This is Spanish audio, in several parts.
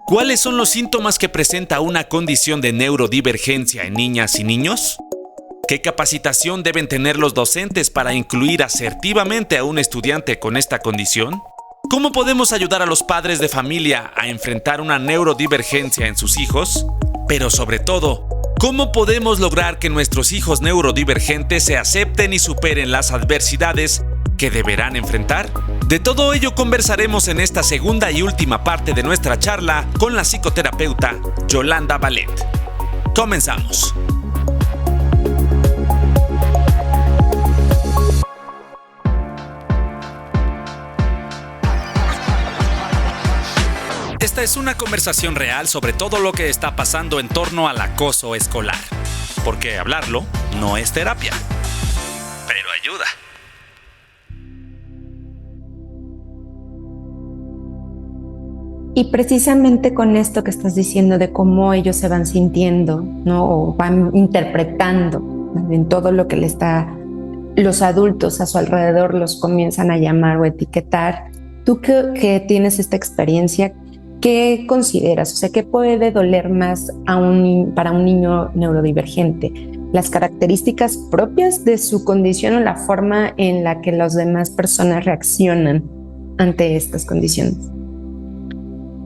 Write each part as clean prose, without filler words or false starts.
¿Cuáles son los síntomas que presenta una condición de neurodivergencia en niñas y niños? ¿Qué capacitación deben tener los docentes para incluir asertivamente a un estudiante con esta condición? ¿Cómo podemos ayudar a los padres de familia a enfrentar una neurodivergencia en sus hijos? Pero sobre todo, ¿cómo podemos lograr que nuestros hijos neurodivergentes se acepten y superen las adversidades que deberán enfrentar? De todo ello conversaremos en esta segunda y última parte de nuestra charla con la psicoterapeuta Yolanda Ballet. Comenzamos. Esta es una conversación real sobre todo lo que está pasando en torno al acoso escolar. Porque hablarlo no es terapia, pero ayuda. Y precisamente con esto que estás diciendo de cómo ellos se van sintiendo, ¿no? O van interpretando, ¿no? En todo lo que los adultos a su alrededor los comienzan a llamar o etiquetar. Tú que tienes esta experiencia, ¿qué consideras? O sea, ¿qué puede doler más para un niño neurodivergente? ¿Las características propias de su condición o la forma en la que las demás personas reaccionan ante estas condiciones?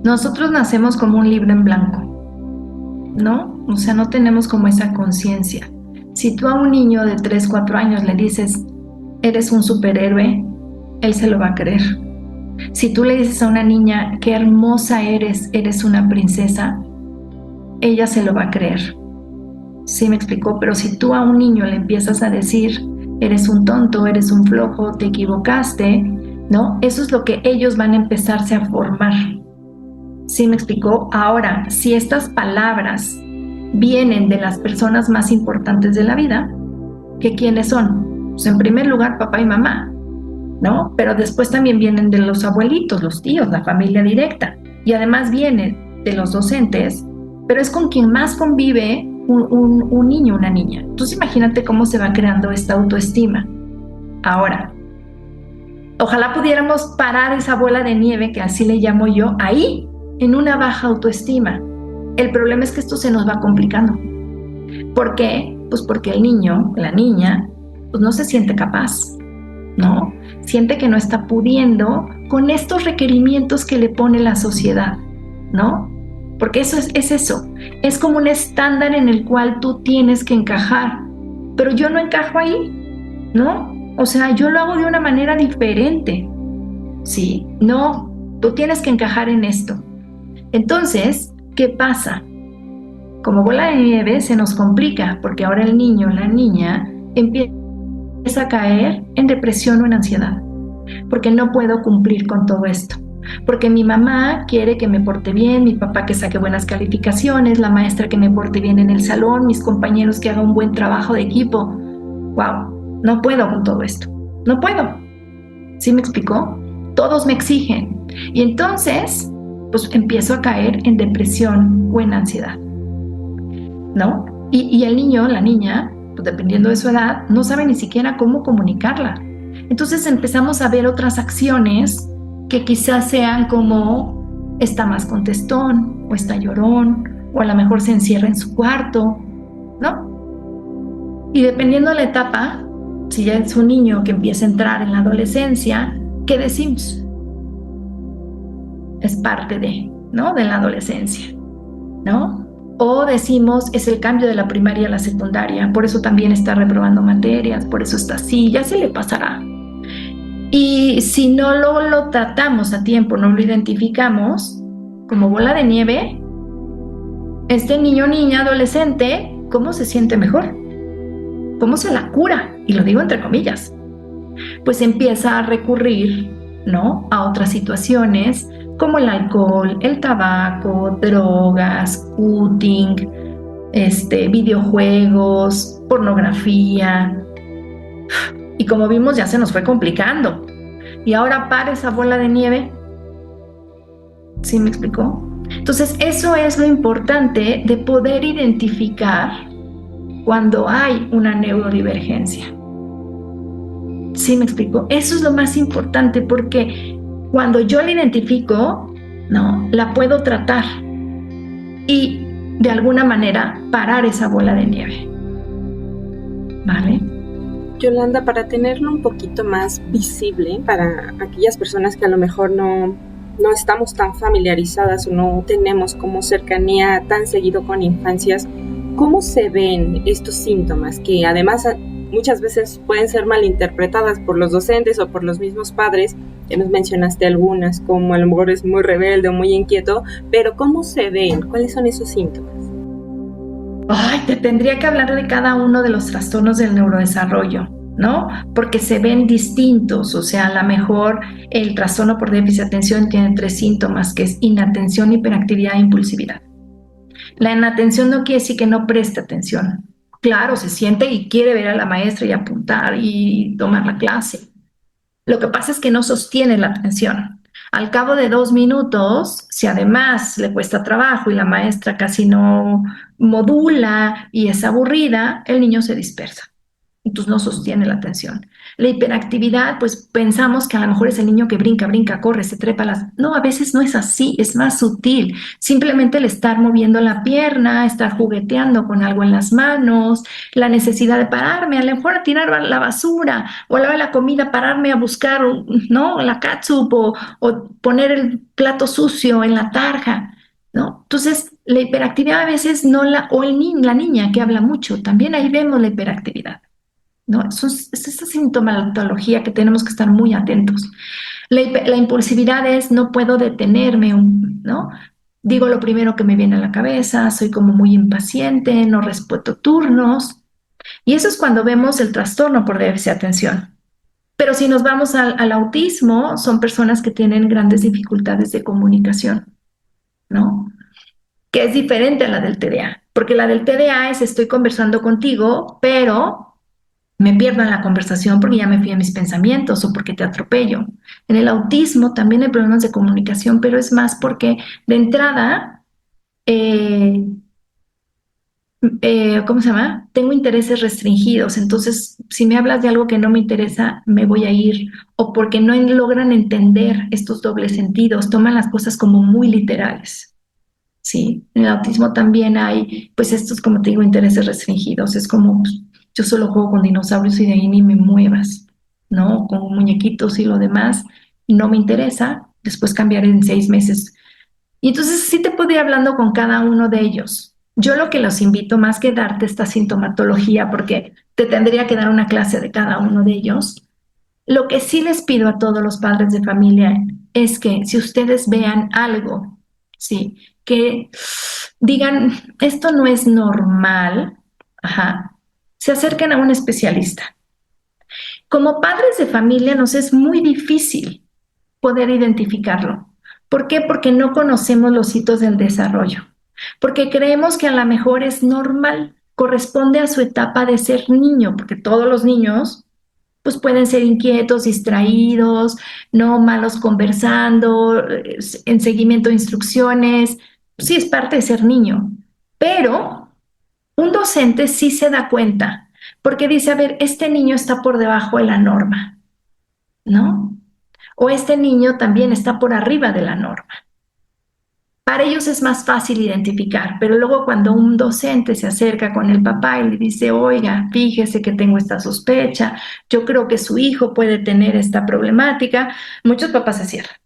Nosotros nacemos como un libro en blanco, ¿no? O sea, no tenemos como esa conciencia. Si tú a un niño de 3, 4 años le dices, eres un superhéroe, él se lo va a creer. Si tú le dices a una niña, qué hermosa eres una princesa, ella se lo va a creer. ¿Sí me explicó? Pero si tú a un niño le empiezas a decir, eres un tonto, eres un flojo, te equivocaste, ¿no? Eso es lo que ellos van a empezarse a formar. ¿Sí me explicó? Ahora, si estas palabras vienen de las personas más importantes de la vida, ¿que quiénes son? Pues en primer lugar, papá y mamá, ¿no? Pero después también vienen de los abuelitos, los tíos, la familia directa. Y además vienen de los docentes, pero es con quien más convive un niño, una niña. Entonces imagínate cómo se va creando esta autoestima. Ahora, ojalá pudiéramos parar esa bola de nieve, que así le llamo yo, ahí, en una baja autoestima. El problema es que esto se nos va complicando. ¿Por qué? Pues porque el niño, la niña, pues no se siente capaz, ¿no? Siente que no está pudiendo con estos requerimientos que le pone la sociedad, ¿no? Porque eso es eso. Es como un estándar en el cual tú tienes que encajar. Pero yo no encajo ahí, ¿no? O sea, yo lo hago de una manera diferente. Sí, no, tú tienes que encajar en esto. Entonces, ¿qué pasa? Como bola de nieve se nos complica porque ahora el niño, la niña, empieza a caer en depresión o en ansiedad porque no puedo cumplir con todo esto. Porque mi mamá quiere que me porte bien, mi papá que saque buenas calificaciones, la maestra que me porte bien en el salón, mis compañeros que haga un buen trabajo de equipo. ¡Wow! No puedo con todo esto. No puedo. ¿Sí me explicó? Todos me exigen. Y entonces, pues empiezo a caer en depresión o en ansiedad, ¿no? Y el niño, la niña, pues dependiendo de su edad, no sabe ni siquiera cómo comunicarla. Entonces empezamos a ver otras acciones que quizás sean como está más contestón, o está llorón, o a lo mejor se encierra en su cuarto, ¿no? Y dependiendo de la etapa, si ya es un niño que empieza a entrar en la adolescencia, ¿qué decimos? Es parte de la adolescencia, ¿no? O decimos, es el cambio de la primaria a la secundaria, por eso también está reprobando materias, por eso está así, ya se le pasará. Y si no lo tratamos a tiempo, no lo identificamos, como bola de nieve, este niño, niña, adolescente, ¿cómo se siente mejor? ¿Cómo se la cura? Y lo digo entre comillas. Pues empieza a recurrir, ¿no?, a otras situaciones, como el alcohol, el tabaco, drogas, cutting, videojuegos, pornografía. Y como vimos, ya se nos fue complicando. Y ahora para esa bola de nieve. ¿Sí me explicó? Entonces, eso es lo importante de poder identificar cuando hay una neurodivergencia. ¿Sí me explico? Eso es lo más importante, porque cuando yo la identifico, ¿no?, la puedo tratar. y de alguna manera parar esa bola de nieve. ¿Vale? Yolanda, para tenerlo un poquito más visible para aquellas personas que a lo mejor no estamos tan familiarizadas o no tenemos como cercanía tan seguido con infancias, ¿cómo se ven estos síntomas que además muchas veces pueden ser malinterpretadas por los docentes o por los mismos padres? Ya nos mencionaste algunas, como a lo mejor es muy rebelde o muy inquieto, pero ¿cómo se ven? ¿Cuáles son esos síntomas? Ay, te tendría que hablar de cada uno de los trastornos del neurodesarrollo, ¿no? Porque se ven distintos, o sea, a lo mejor el trastorno por déficit de atención tiene 3 síntomas, que es inatención, hiperactividad e impulsividad. La inatención no quiere decir que no preste atención. Claro, se siente y quiere ver a la maestra y apuntar y tomar la clase. Lo que pasa es que no sostiene la atención. Al cabo de 2 minutos, si además le cuesta trabajo y la maestra casi no modula y es aburrida, el niño se dispersa. Entonces no sostiene la atención. La hiperactividad, pues pensamos que a lo mejor es el niño que brinca, corre, se trepa las... No, a veces no es así, es más sutil. Simplemente el estar moviendo la pierna, estar jugueteando con algo en las manos, la necesidad de pararme, a lo mejor a tirar la basura o a la hora de la comida, pararme a buscar, ¿no? La catsup o poner el plato sucio en la tarja, ¿no? Entonces, la hiperactividad a veces no o la niña que habla mucho, también ahí vemos la hiperactividad. ¿No? Es esa sintomatología que tenemos que estar muy atentos. La impulsividad es no puedo detenerme, ¿no? Digo lo primero que me viene a la cabeza, soy como muy impaciente, no respeto turnos. Y eso es cuando vemos el trastorno por déficit de atención. Pero si nos vamos al autismo, son personas que tienen grandes dificultades de comunicación, ¿no? Que es diferente a la del TDA, porque la del TDA es estoy conversando contigo, pero me pierdo en la conversación porque ya me fui a mis pensamientos o porque te atropello. En el autismo también hay problemas de comunicación, pero es más porque de entrada, ¿cómo se llama? Tengo intereses restringidos, entonces si me hablas de algo que no me interesa, me voy a ir, o porque no logran entender estos dobles sentidos, toman las cosas como muy literales. Sí, en el autismo también hay, pues estos, como te digo, intereses restringidos, es como... Yo solo juego con dinosaurios y de ahí ni me muevas, ¿no? Con muñequitos y lo demás, no me interesa, después cambiaré en 6 meses. Y entonces sí te puedo ir hablando con cada uno de ellos. Yo lo que los invito, más que darte esta sintomatología, porque te tendría que dar una clase de cada uno de ellos, lo que sí les pido a todos los padres de familia es que si ustedes vean algo, sí, que digan, esto no es normal, ajá, se acerquen a un especialista. Como padres de familia nos es muy difícil poder identificarlo. ¿Por qué? Porque no conocemos los hitos del desarrollo. Porque creemos que a lo mejor es normal, corresponde a su etapa de ser niño, porque todos los niños pues pueden ser inquietos, distraídos, no malos conversando, en seguimiento de instrucciones. Sí, es parte de ser niño. Pero un docente sí se da cuenta, porque dice, a ver, este niño está por debajo de la norma, ¿no? O este niño también está por arriba de la norma. Para ellos es más fácil identificar, pero luego cuando un docente se acerca con el papá y le dice, oiga, fíjese que tengo esta sospecha, yo creo que su hijo puede tener esta problemática, muchos papás se cierran,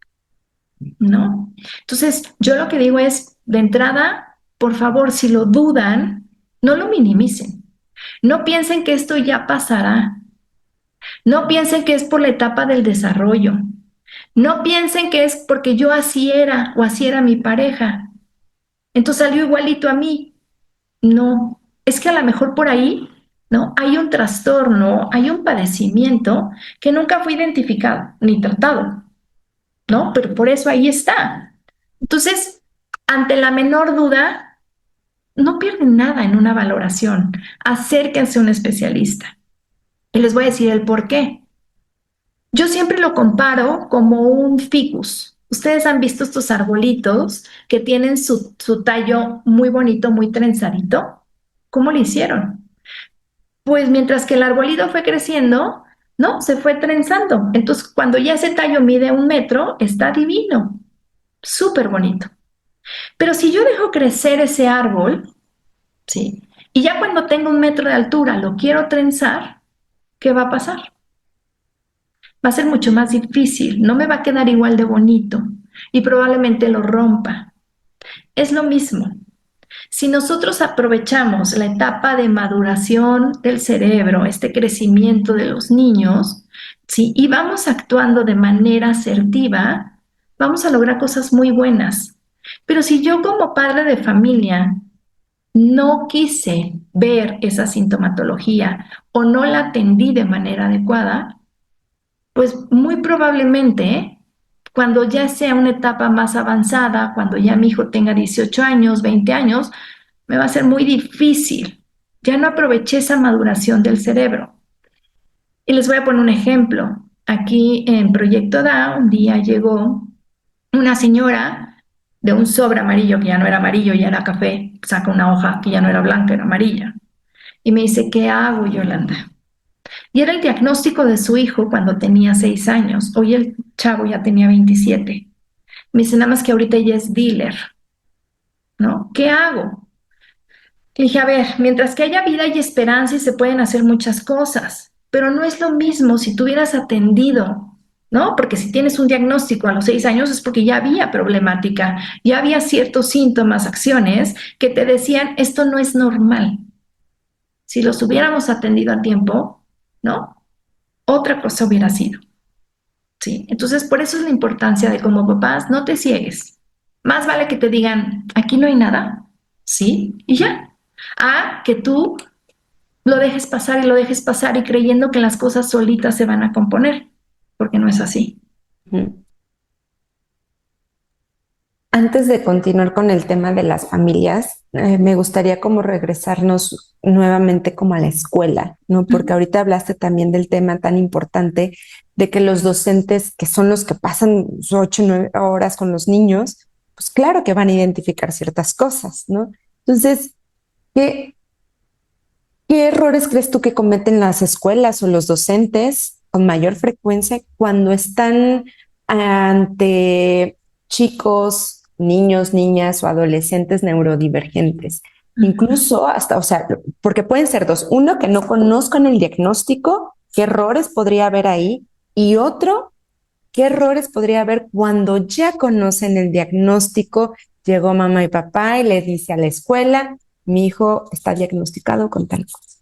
¿no? Entonces, yo lo que digo es, de entrada, por favor, si lo dudan, no lo minimicen. No piensen que esto ya pasará. No piensen que es por la etapa del desarrollo. No piensen que es porque yo así era o así era mi pareja. Entonces salió igualito a mí. No, es que a lo mejor por ahí, ¿no? Hay un trastorno, hay un padecimiento que nunca fue identificado ni tratado, ¿no? Pero por eso ahí está. Entonces, ante la menor duda, no pierden nada en una valoración. Acérquense a un especialista. Y les voy a decir el por qué. Yo siempre lo comparo como un ficus. Ustedes han visto estos arbolitos que tienen su tallo muy bonito, muy trenzadito. ¿Cómo lo hicieron? Pues mientras que el arbolito fue creciendo, ¿no? Se fue trenzando. Entonces, cuando ya ese tallo mide 1 metro, está divino. Súper bonito. Pero si yo dejo crecer ese árbol, ¿sí? Y ya cuando tengo 1 metro de altura lo quiero trenzar, ¿qué va a pasar? Va a ser mucho más difícil, no me va a quedar igual de bonito y probablemente lo rompa. Es lo mismo. Si nosotros aprovechamos la etapa de maduración del cerebro, este crecimiento de los niños, ¿sí? Y vamos actuando de manera asertiva, vamos a lograr cosas muy buenas. Pero si yo como padre de familia no quise ver esa sintomatología o no la atendí de manera adecuada, pues muy probablemente cuando ya sea una etapa más avanzada, cuando ya mi hijo tenga 18 años, 20 años, me va a ser muy difícil. Ya no aproveché esa maduración del cerebro. Y les voy a poner un ejemplo. Aquí en Proyecto DA, un día llegó una señora de un sobre amarillo, que ya no era amarillo, ya era café, saca una hoja que ya no era blanca, era amarilla. Y me dice, ¿qué hago, Yolanda? Y era el diagnóstico de su hijo cuando tenía 6 años. Hoy el chavo ya tenía 27. Me dice, nada más que ahorita ella es dealer, ¿no? ¿Qué hago? Le dije, a ver, mientras que haya vida y esperanza y se pueden hacer muchas cosas, pero no es lo mismo si tú hubieras atendido, ¿no? Porque si tienes un diagnóstico a los 6 años es porque ya había problemática, ya había ciertos síntomas, acciones que te decían, esto no es normal. Si los hubiéramos atendido a tiempo, ¿no? Otra cosa hubiera sido. ¿Sí? Entonces, por eso es la importancia de como papás, no te ciegues. Más vale que te digan, aquí no hay nada, ¿sí? Y ya. A que tú lo dejes pasar y lo dejes pasar y creyendo que las cosas solitas se van a componer, porque no es así. Antes de continuar con el tema de las familias, me gustaría como regresarnos nuevamente como a la escuela, ¿no? Porque ahorita hablaste también del tema tan importante de que los docentes, que son los que pasan 8 o 9 horas con los niños, pues claro que van a identificar ciertas cosas, ¿no? Entonces, ¿qué errores crees tú que cometen las escuelas o los docentes con mayor frecuencia cuando están ante chicos, niños, niñas o adolescentes neurodivergentes? Incluso hasta, o sea, porque pueden ser dos. Uno, que no conozcan el diagnóstico, qué errores podría haber ahí. Y otro, qué errores podría haber cuando ya conocen el diagnóstico, llegó mamá y papá y le dice a la escuela, mi hijo está diagnosticado con tal cosa.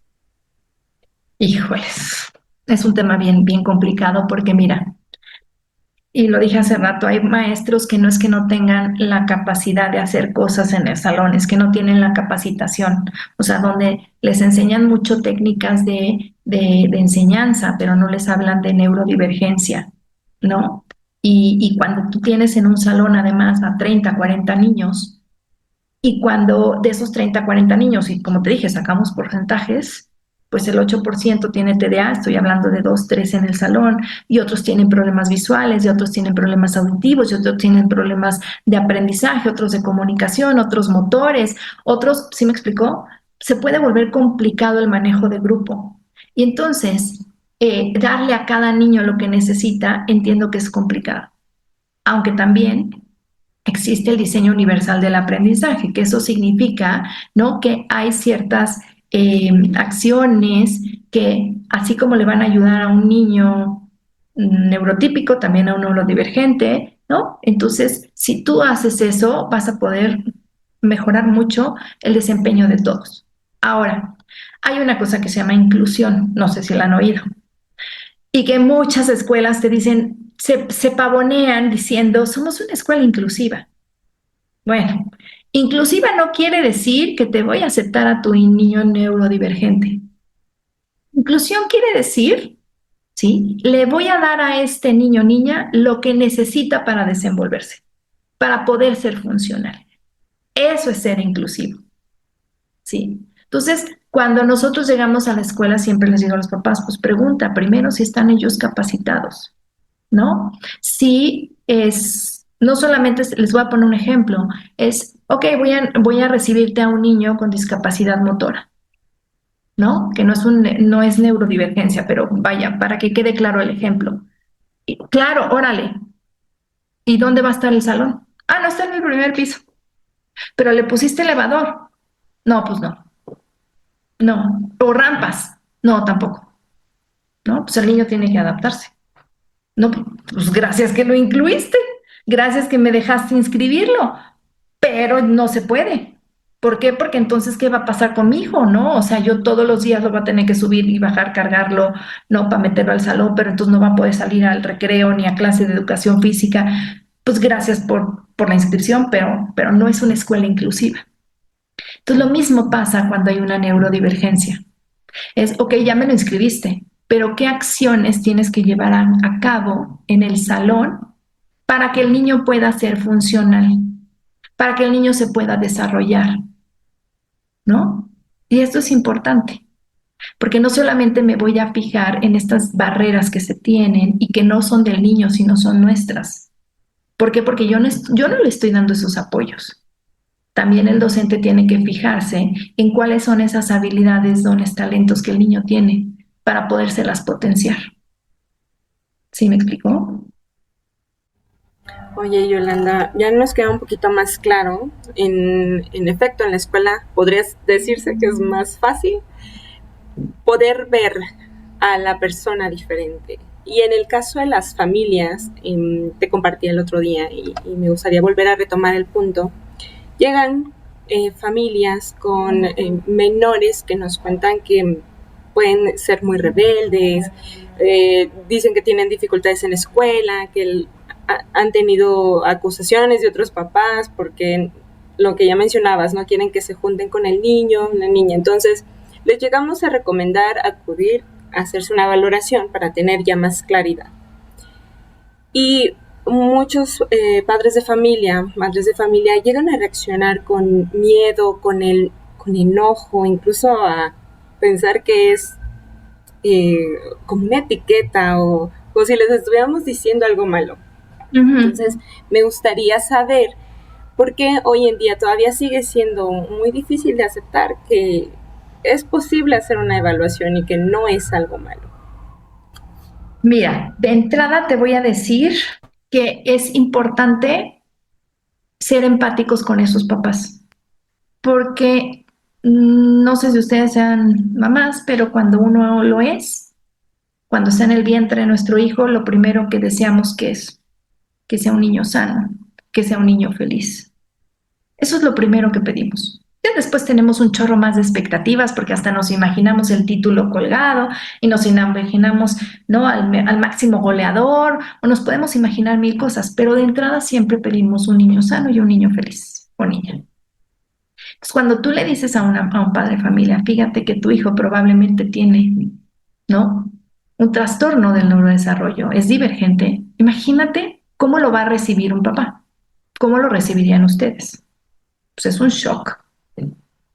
Híjoles, es un tema bien, bien complicado porque mira, y lo dije hace rato, hay maestros que no es que no tengan la capacidad de hacer cosas en el salón, es que no tienen la capacitación, o sea, donde les enseñan mucho técnicas de enseñanza, pero no les hablan de neurodivergencia, ¿no? Y cuando tú tienes en un salón además a 30, 40 niños, y cuando de esos 30, 40 niños, y como te dije, sacamos porcentajes, pues el 8% tiene TDA, estoy hablando de 2, 3 en el salón, y otros tienen problemas visuales, y otros tienen problemas auditivos, y otros tienen problemas de aprendizaje, otros de comunicación, otros motores, otros, ¿sí me explicó? Se puede volver complicado el manejo de grupo. Y entonces, darle a cada niño lo que necesita, entiendo que es complicado. Aunque también existe el diseño universal del aprendizaje, que eso significa, ¿no?, que hay ciertas acciones que, así como le van a ayudar a un niño neurotípico, también a un neurodivergente, ¿no? Entonces, si tú haces eso, vas a poder mejorar mucho el desempeño de todos. Ahora, hay una cosa que se llama inclusión, no sé si la han oído, y que muchas escuelas te dicen, se pavonean diciendo, somos una escuela inclusiva. Bueno, inclusiva no quiere decir que te voy a aceptar a tu niño neurodivergente. Inclusión quiere decir, ¿sí? Le voy a dar a este niño o niña lo que necesita para desenvolverse, para poder ser funcional. Eso es ser inclusivo, ¿sí? Entonces, cuando nosotros llegamos a la escuela, siempre les digo a los papás, pues pregunta primero si están ellos capacitados, ¿no? Si es, no solamente, les voy a poner un ejemplo, es, ok, voy a recibirte a un niño con discapacidad motora, ¿no? Que no es neurodivergencia, pero vaya, para que quede claro el ejemplo. Y, claro, órale. ¿Y dónde va a estar el salón? Ah, no, está en el primer piso. Pero le pusiste elevador. No, pues no. No. O rampas. No, tampoco. ¿No? Pues el niño tiene que adaptarse. No, pues gracias que lo incluiste. Gracias que me dejaste inscribirlo. Pero no se puede. ¿Por qué? Porque entonces, ¿qué va a pasar con mi hijo, no? O sea, yo todos los días lo voy a tener que subir y bajar, cargarlo, no para meterlo al salón, pero entonces no va a poder salir al recreo ni a clase de educación física. Pues gracias por la inscripción, pero no es una escuela inclusiva. Entonces, lo mismo pasa cuando hay una neurodivergencia. Es, ok, ya me lo inscribiste, pero ¿qué acciones tienes que llevar a cabo en el salón para que el niño pueda ser funcional, para que el niño se pueda desarrollar? ¿No? Y esto es importante, porque no solamente me voy a fijar en estas barreras que se tienen y que no son del niño, sino son nuestras. ¿Por qué? Porque yo no le estoy dando esos apoyos. También el docente tiene que fijarse en cuáles son esas habilidades, dones, talentos que el niño tiene para podérselas potenciar. ¿Sí me explicó? Oye, Yolanda, ya nos queda un poquito más claro. En efecto, en la escuela podría decirse que es más fácil poder ver a la persona diferente. Y en el caso de las familias, te compartí el otro día y me gustaría volver a retomar el punto. Llegan familias con menores que nos cuentan que pueden ser muy rebeldes, dicen que tienen dificultades en la escuela, que han tenido acusaciones de otros papás porque lo que ya mencionabas, no quieren que se junten con el niño, la niña. Entonces, les llegamos a recomendar acudir a hacerse una valoración para tener ya más claridad. Y muchos padres de familia, madres de familia, llegan a reaccionar con miedo, con enojo, incluso a pensar que es como una etiqueta o si les estuviéramos diciendo algo malo. Entonces, me gustaría saber por qué hoy en día todavía sigue siendo muy difícil de aceptar que es posible hacer una evaluación y que no es algo malo. Mira, de entrada te voy a decir que es importante ser empáticos con esos papás, porque no sé si ustedes sean mamás, pero cuando uno lo es, cuando está en el vientre de nuestro hijo, lo primero que deseamos que es que sea un niño sano, que sea un niño feliz. Eso es lo primero que pedimos. Ya después tenemos un chorro más de expectativas porque hasta nos imaginamos el título colgado y nos imaginamos, ¿no?, al máximo goleador, o nos podemos imaginar mil cosas, pero de entrada siempre pedimos un niño sano y un niño feliz o niña. Entonces, cuando tú le dices a un padre de familia, fíjate que tu hijo probablemente tiene, ¿no?, un trastorno del neurodesarrollo, es divergente, imagínate cómo lo va a recibir un papá, cómo lo recibirían ustedes. Pues es un shock,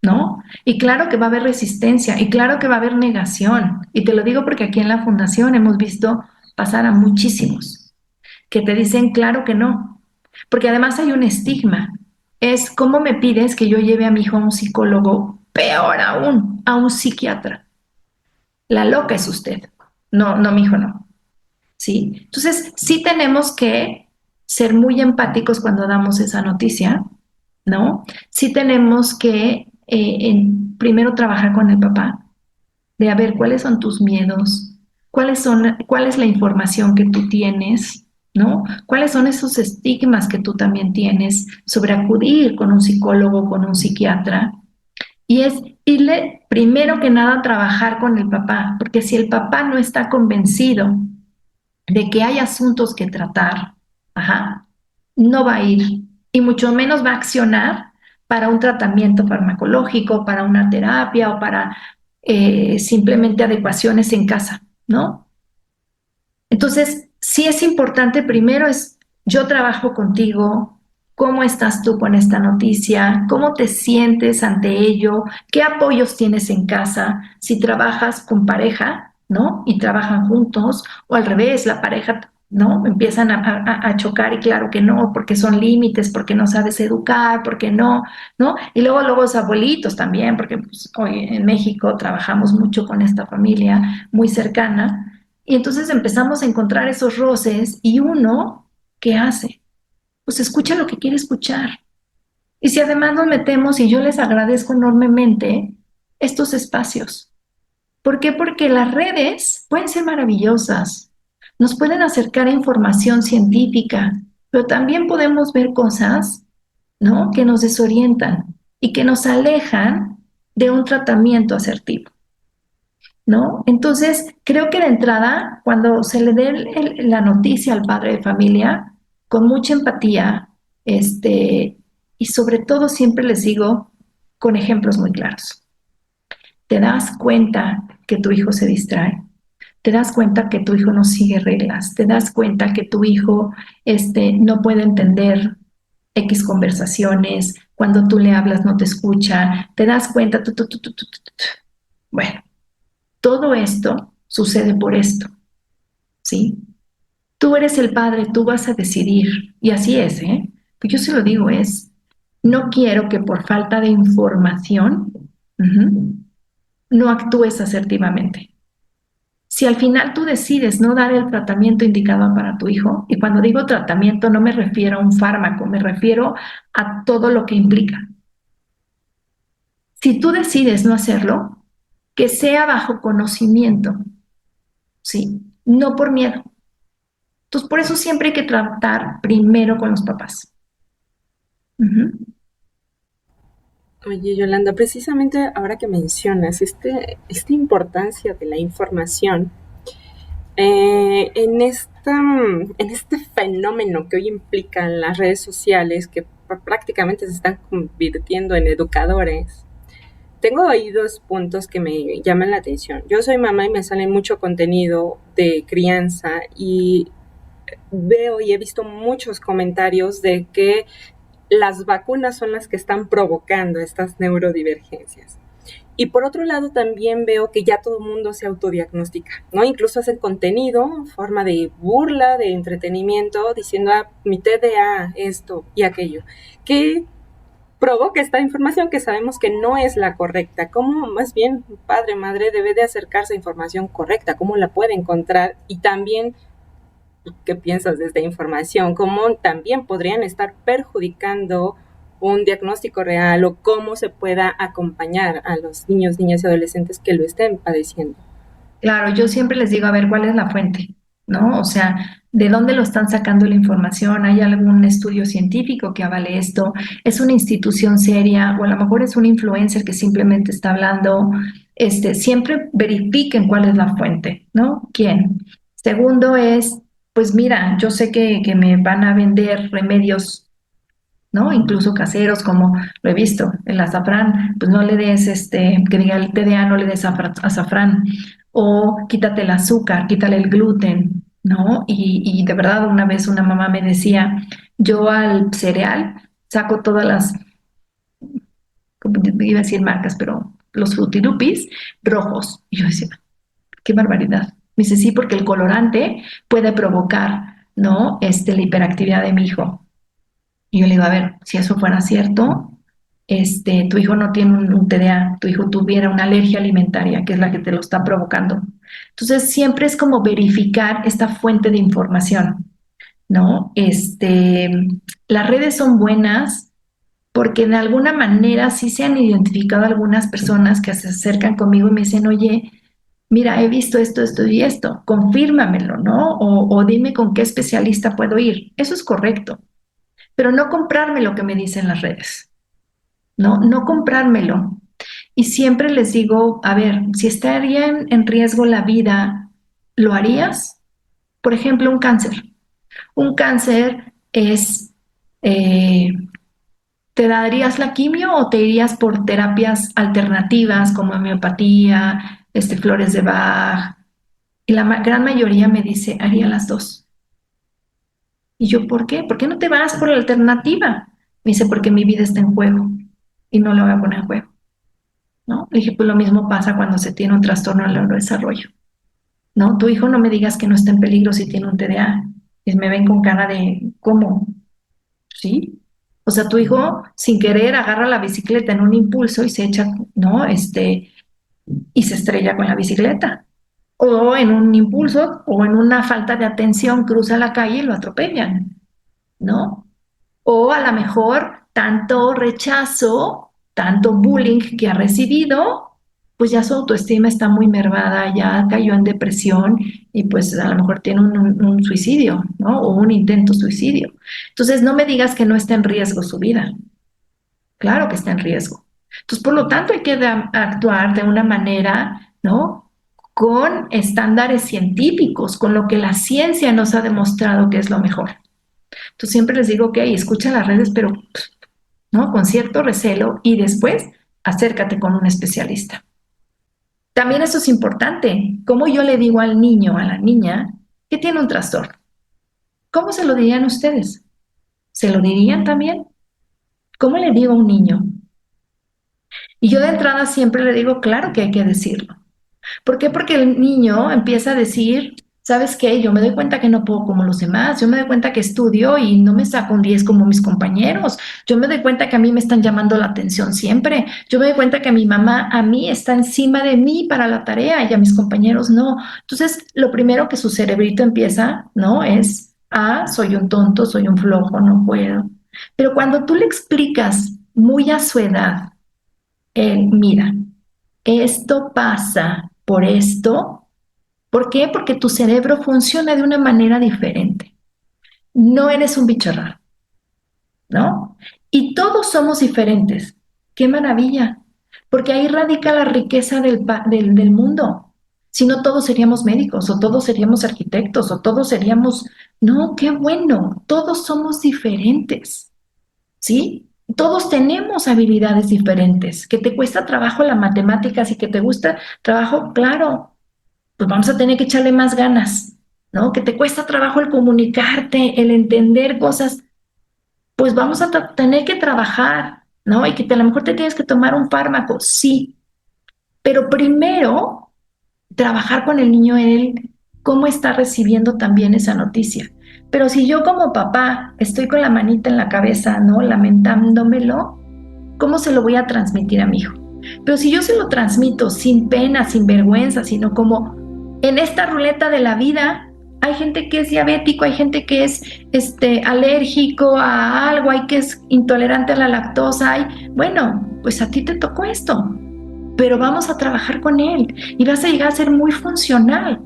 ¿no? Y claro que va a haber resistencia, y claro que va a haber negación. Y te lo digo porque aquí en la fundación hemos visto pasar a muchísimos que te dicen claro que no, porque además hay un estigma. Es ¿cómo me pides que yo lleve a mi hijo a un psicólogo? Peor aún, a un psiquiatra. La loca es usted. No, mi hijo no. ¿Sí? Entonces, sí tenemos que ser muy empáticos cuando damos esa noticia, ¿no? Sí tenemos que primero trabajar con el papá, de a ver cuáles son tus miedos, cuál es la información que tú tienes, ¿no? ¿Cuáles son esos estigmas que tú también tienes sobre acudir con un psicólogo, con un psiquiatra? Y es irle primero que nada a trabajar con el papá, porque si el papá no está convencido de que hay asuntos que tratar, no va a ir y mucho menos va a accionar para un tratamiento farmacológico, para una terapia o para simplemente adecuaciones en casa, ¿no? Entonces, sí es importante, primero es, yo trabajo contigo, ¿cómo estás tú con esta noticia? ¿Cómo te sientes ante ello? ¿Qué apoyos tienes en casa? Si trabajas con pareja, ¿no? Y trabajan juntos, o al revés, la pareja, ¿no? Empiezan a chocar y claro que no, porque son límites, porque no sabes educar, porque no, ¿no? Y luego los abuelitos también, porque pues, hoy en México trabajamos mucho con esta familia muy cercana, y entonces empezamos a encontrar esos roces y uno, ¿qué hace? Pues escucha lo que quiere escuchar. Y si además nos metemos, y yo les agradezco enormemente estos espacios. ¿Por qué? Porque las redes pueden ser maravillosas, nos pueden acercar a información científica, pero también podemos ver cosas, ¿no?, que nos desorientan y que nos alejan de un tratamiento asertivo, ¿no? Entonces, creo que de entrada, cuando se le dé la noticia al padre de familia, con mucha empatía, y sobre todo siempre les digo, con ejemplos muy claros. Te das cuenta que tu hijo se distrae, te das cuenta que tu hijo no sigue reglas, te das cuenta que tu hijo no puede entender X conversaciones, cuando tú le hablas no te escucha, te das cuenta, Bueno, todo esto sucede por esto, ¿sí? Tú eres el padre, tú vas a decidir, y así es, ¿eh? Pues yo se lo digo, no quiero que por falta de información no actúes asertivamente. Si al final tú decides no dar el tratamiento indicado para tu hijo, y cuando digo tratamiento no me refiero a un fármaco, me refiero a todo lo que implica. Si tú decides no hacerlo, que sea bajo conocimiento, ¿sí? No por miedo. Entonces, por eso siempre hay que tratar primero con los papás. Oye, Yolanda, precisamente ahora que mencionas esta importancia de la información, en este fenómeno que hoy implican las redes sociales, que prácticamente se están convirtiendo en educadores, tengo ahí 2 puntos que me llaman la atención. Yo soy mamá y me sale mucho contenido de crianza y veo y he visto muchos comentarios de que las vacunas son las que están provocando estas neurodivergencias. Y por otro lado también veo que ya todo el mundo se autodiagnostica, ¿no? Incluso hacen contenido en forma de burla, de entretenimiento, diciendo, mi TDA, esto y aquello, que provoca esta información que sabemos que no es la correcta. ¿Cómo más bien padre, madre debe de acercarse a información correcta? ¿Cómo la puede encontrar? Y también, ¿qué piensas de esta información? ¿Cómo también podrían estar perjudicando un diagnóstico real o cómo se pueda acompañar a los niños, niñas y adolescentes que lo estén padeciendo? Claro, yo siempre les digo, a ver, ¿cuál es la fuente? ¿No? O sea, ¿de dónde lo están sacando la información? ¿Hay algún estudio científico que avale esto? ¿Es una institución seria? O a lo mejor es un influencer que simplemente está hablando. Siempre verifiquen cuál es la fuente, ¿no? ¿Quién? Segundo es, pues mira, yo sé que me van a vender remedios, ¿no? Incluso caseros, como lo he visto, el azafrán, pues no le des, que diga el TDA, no le des azafrán, o quítate el azúcar, quítale el gluten, ¿no? Y de verdad una vez una mamá me decía, yo al cereal saco todas las, como iba a decir marcas, pero los frutilupis rojos. Y yo decía, qué barbaridad. Me dice, sí, porque el colorante puede provocar, ¿no? La hiperactividad de mi hijo. Y yo le digo, a ver, si eso fuera cierto, tu hijo no tiene un TDA, tu hijo tuviera una alergia alimentaria, que es la que te lo está provocando. Entonces, siempre es como verificar esta fuente de información, ¿no? Las redes son buenas porque de alguna manera sí se han identificado algunas personas que se acercan conmigo y me dicen, oye, mira, he visto esto, esto y esto, confírmamelo, ¿no? O dime con qué especialista puedo ir. Eso es correcto, pero no comprarme lo que me dicen las redes, ¿no? No comprármelo. Y siempre les digo, a ver, si estaría en riesgo la vida, ¿lo harías? Por ejemplo, un cáncer. Un cáncer es, ¿te darías la quimio o te irías por terapias alternativas como homeopatía, flores de Bach? Y la gran mayoría me dice, haría las dos. Y yo, ¿por qué? ¿Por qué no te vas por la alternativa? Me dice, porque mi vida está en juego y no lo voy a poner en juego, ¿no? Le dije, pues lo mismo pasa cuando se tiene un trastorno del neurodesarrollo, ¿no? Tu hijo no me digas que no está en peligro si tiene un TDA. Y me ven con cara de, ¿cómo? ¿Sí? O sea, tu hijo sin querer agarra la bicicleta en un impulso y se echa, ¿no? Y se estrella con la bicicleta. O en un impulso o en una falta de atención cruza la calle y lo atropellan, ¿no? O a lo mejor tanto rechazo, tanto bullying que ha recibido, pues ya su autoestima está muy mermada, ya cayó en depresión y pues a lo mejor tiene un suicidio, ¿no? O un intento suicidio. Entonces, no me digas que no está en riesgo su vida. Claro que está en riesgo. Entonces, por lo tanto, hay que actuar de una manera, ¿no? Con estándares científicos, con lo que la ciencia nos ha demostrado que es lo mejor. Entonces, siempre les digo que escucha las redes, pero, ¿no? Con cierto recelo y después acércate con un especialista. También eso es importante. ¿Cómo yo le digo al niño o a la niña que tiene un trastorno? ¿Cómo se lo dirían ustedes? ¿Se lo dirían también? ¿Cómo le digo a un niño? Y yo de entrada siempre le digo, claro que hay que decirlo. ¿Por qué? Porque el niño empieza a decir, ¿sabes qué? Yo me doy cuenta que no puedo como los demás, yo me doy cuenta que estudio y no me saco un 10 como mis compañeros, yo me doy cuenta que a mí me están llamando la atención siempre, yo me doy cuenta que mi mamá a mí está encima de mí para la tarea y a mis compañeros no. Entonces, lo primero que su cerebrito empieza, ¿no? Es, soy un tonto, soy un flojo, no puedo. Pero cuando tú le explicas muy a su edad, mira, esto pasa por esto. ¿Por qué? Porque tu cerebro funciona de una manera diferente. No eres un bicho raro, ¿no? Y todos somos diferentes. ¡Qué maravilla! Porque ahí radica la riqueza del mundo. Si no, todos seríamos médicos, o todos seríamos arquitectos, o todos seríamos... No, qué bueno, todos somos diferentes, ¿sí? Todos tenemos habilidades diferentes. Que te cuesta trabajo las matemáticas y que te gusta trabajo, claro, pues vamos a tener que echarle más ganas, ¿no? Que te cuesta trabajo el comunicarte, el entender cosas, pues vamos a tener que trabajar, ¿no? Y que a lo mejor te tienes que tomar un fármaco, sí, pero primero trabajar con el niño en él, cómo está recibiendo también esa noticia. Pero si yo como papá estoy con la manita en la cabeza, ¿no? Lamentándomelo, ¿cómo se lo voy a transmitir a mi hijo? Pero si yo se lo transmito sin pena, sin vergüenza, sino como en esta ruleta de la vida, hay gente que es diabético, hay gente que es alérgico a algo, hay que es intolerante a la lactosa, bueno, pues a ti te tocó esto, pero vamos a trabajar con él y vas a llegar a ser muy funcional.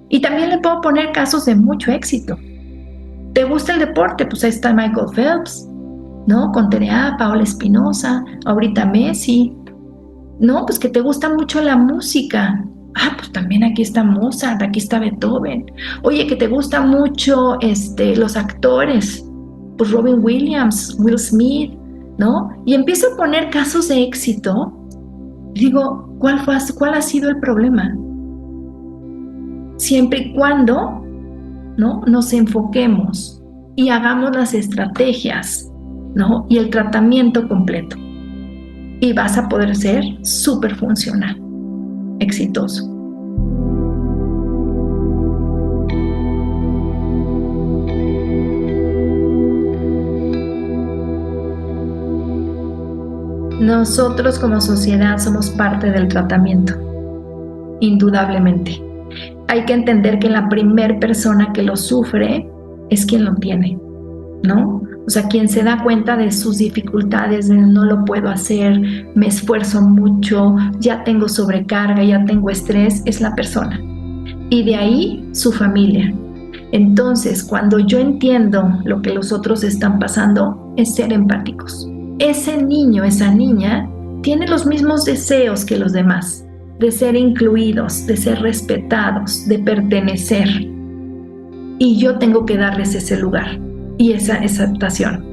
Y también le puedo poner casos de mucho éxito. ¿Te gusta el deporte? Pues ahí está Michael Phelps, ¿no? Con TDA, Paola Espinosa, ahorita Messi. No, pues que te gusta mucho la música. Pues también aquí está Mozart, aquí está Beethoven. Oye, que te gusta mucho los actores, pues Robin Williams, Will Smith, ¿no? Y empiezo a poner casos de éxito. Digo, ¿cuál ha sido el problema? Siempre y cuando, ¿no? Nos enfoquemos y hagamos las estrategias, ¿no? Y el tratamiento completo. Y vas a poder ser súper funcional, exitoso. Nosotros como sociedad somos parte del tratamiento, indudablemente. Hay que entender que la primera persona que lo sufre es quien lo tiene, ¿no? O sea, quien se da cuenta de sus dificultades, de no lo puedo hacer, me esfuerzo mucho, ya tengo sobrecarga, ya tengo estrés, es la persona. Y de ahí su familia. Entonces, cuando yo entiendo lo que los otros están pasando, es ser empáticos. Ese niño, esa niña, tiene los mismos deseos que los demás, de ser incluidos, de ser respetados, de pertenecer. Y yo tengo que darles ese lugar y esa aceptación.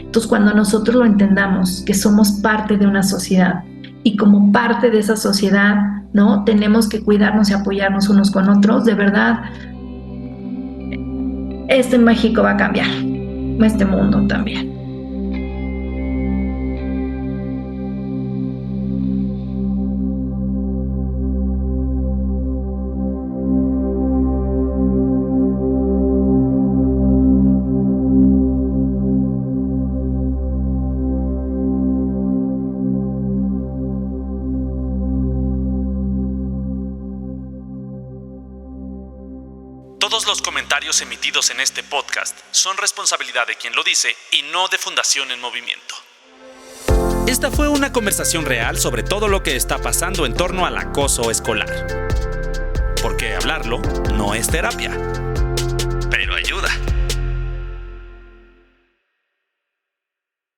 Entonces, cuando nosotros lo entendamos, que somos parte de una sociedad y como parte de esa sociedad, ¿no? Tenemos que cuidarnos y apoyarnos unos con otros, de verdad, México va a cambiar, este mundo también. Todos los comentarios emitidos en este podcast son responsabilidad de quien lo dice y no de Fundación En Movimiento. Esta fue una conversación real sobre todo lo que está pasando en torno al acoso escolar. Porque hablarlo no es terapia.